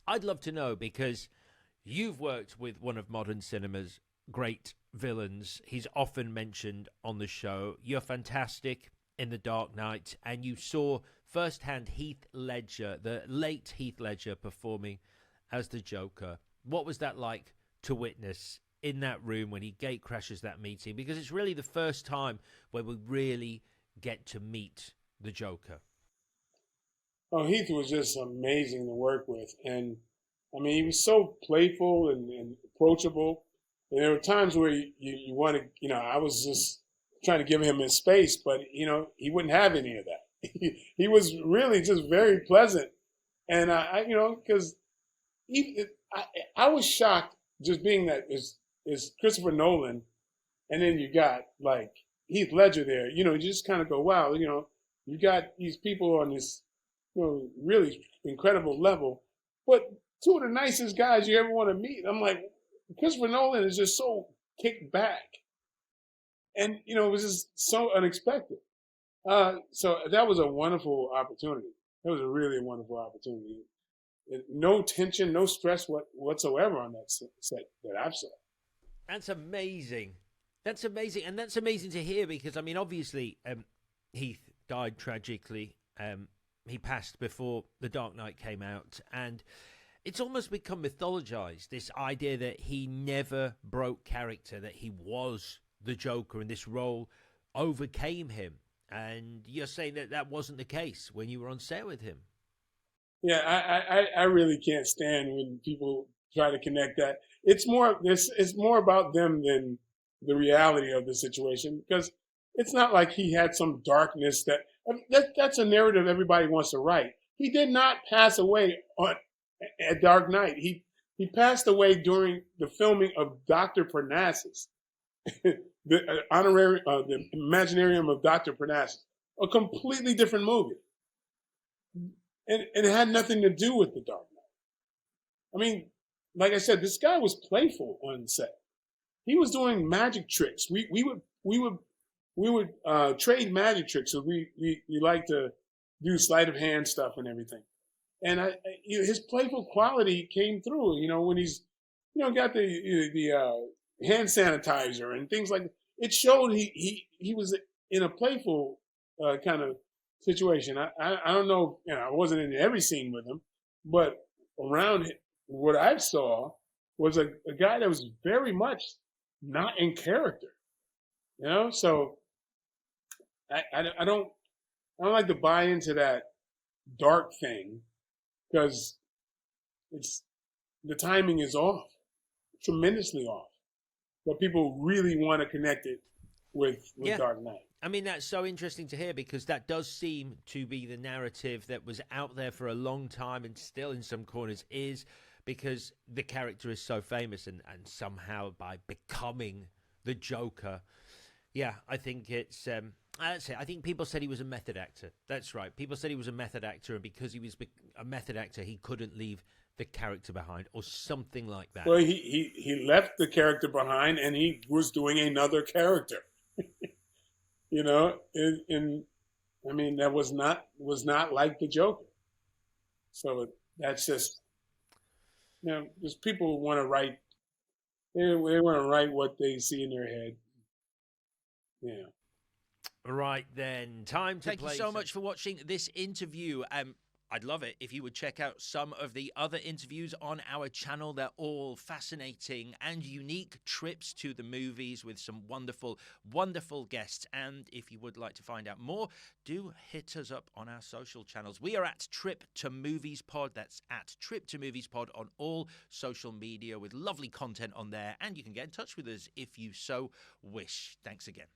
I'd love to know, because you've worked with one of modern cinema's great villains. He's often mentioned on the show. You're fantastic in The Dark Knight, and you saw firsthand Heath Ledger, the late Heath Ledger, performing as the Joker. What was that like to witness in that room when he gate crashes that meeting? Because it's really the first time where we really get to meet the Joker. Oh, Heath was just amazing to work with. And I mean, he was so playful and approachable. And there were times where you want to, I was just trying to give him his space, but, he wouldn't have any of that. He was really just very pleasant. And because I, I was shocked just being that is Christopher Nolan, and then you got like Heath Ledger there. You just kind of go, wow, you got these people on this, really incredible level, but two of the nicest guys you ever want to meet. I'm like, Christopher Nolan is just so kicked back, and it was just so unexpected. So that was a wonderful opportunity. It was a really wonderful opportunity. No tension, no stress whatsoever on that set that I've saw. That's amazing. That's amazing. And that's amazing to hear because, I mean, obviously, Heath died tragically. He passed before The Dark Knight came out. And it's almost become mythologized, this idea that he never broke character, that he was the Joker and this role overcame him. And you're saying that that wasn't the case when you were on set with him. Yeah, I really can't stand when people try to connect that. It's more about them than the reality of the situation, because it's not like he had some darkness that's a narrative everybody wants to write. He did not pass away on at Dark Knight. He passed away during the filming of Dr. Parnassus, the Imaginarium of Dr. Parnassus, a completely different movie, and it had nothing to do with the Dark Knight. I mean, like I said, this guy was playful on set. He was doing magic tricks. We would trade magic tricks. So we like to do sleight of hand stuff and everything. And his playful quality came through. When he's got the hand sanitizer and things like that. It showed he was in a playful kind of situation. I don't know. I wasn't in every scene with him, but around it, what I saw was a guy that was very much not in character. So I don't like to buy into that dark thing, because it's the timing is off, tremendously off. But people really want to connect it with Yeah. Dark Knight. I mean, that's so interesting to hear because that does seem to be the narrative that was out there for a long time and still in some corners is, because the character is so famous, and somehow by becoming the Joker. Yeah, I think it's. That's it. I think people said he was a method actor. That's right. People said he was a method actor, and because he was a method actor, he couldn't leave the character behind, or something like that. Well, he left the character behind, and he was doing another character. And I mean, that was not like the Joker. So that's just people want to write. They want to write what they see in their head. Yeah. Right then, time to Thank you play. so much for watching this interview. I'd love it if you would check out some of the other interviews on our channel. They're all fascinating and unique trips to the movies with some wonderful, wonderful guests. And if you would like to find out more, do hit us up on our social channels. We are at Trip to Movies Pod. That's at Trip to Movies Pod on all social media with lovely content on there. And you can get in touch with us if you so wish. Thanks again.